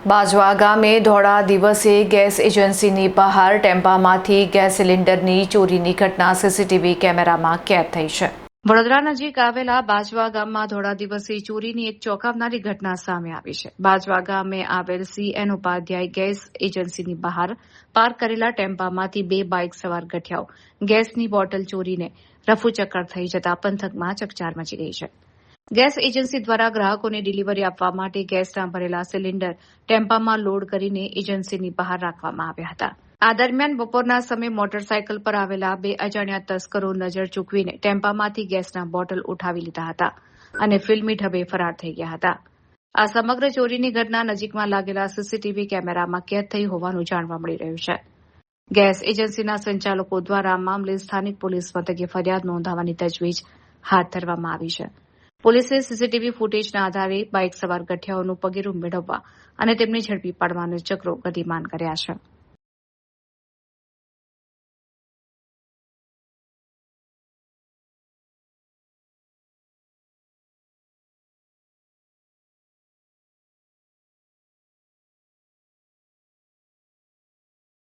બાજવા ગામે ધોળા દિવસે ગેસ એજન્સીની બહાર ટેમ્પામાંથી ગેસ સિલિન્ડરની ચોરીની ઘટના સીસીટીવી કેમેરામાં કેદ થઈ છે. વડોદરા નજીક આવેલા બાજવા ગામમાં ધોળા દિવસે ચોરીની એક ચોંકાવનારી ઘટના સામે આવી છે. બાજવા ગામે આવેલ CN ઉપાધ્યાય ગેસ એજન્સીની બહાર પાર્ક કરેલા ટેમ્પામાંથી 2 બાઇક સવાર ગઠિયાઓ ગેસની બોટલ ચોરીને રફુચક્કર થઈ જતા પંથકમાં ચકચાર મચી ગઈ છે. ગેસ એજન્સી દ્વારા ગ્રાહકોને ડિલિવરી આપવા માટે ગેસના ભરેલા સિલિન્ડર ટેમ્પામાં લોડ કરીને એજન્સીની બહાર રાખવામાં આવ્યા હતા. આ દરમિયાન બપોરના સમયે મોટરસાયકલ પર આવેલા 2 અજાણ્યા તસ્કરો નજર ચૂકવીને ટેમ્પામાંથી ગેસના બોટલ ઉઠાવી લીધા હતા અને ફિલ્મી ઢબે ફરાર થઈ ગયા હતા. આ સમગ્ર ચોરીની ઘટના નજીકમાં લાગેલા સીસીટીવી કેમેરામાં કેદ થઈ હોવાનું જાણવા મળી રહ્યું છે. ગેસ એજન્સીના સંચાલકો દ્વારા આ મામલે સ્થાનિક પોલીસ મથકે ફરિયાદ નોંધાવવાની તજવીજ હાથ ધરવામાં આવી છે. પોલીસે સીસીટીવી ફૂટેજના આધારે બાઇક સવાર ગઠિયાઓનું પગેરું મેળવવા અને તેમને ઝડપી પાડવાના ચક્રો ગતિમાન કર્યા છે.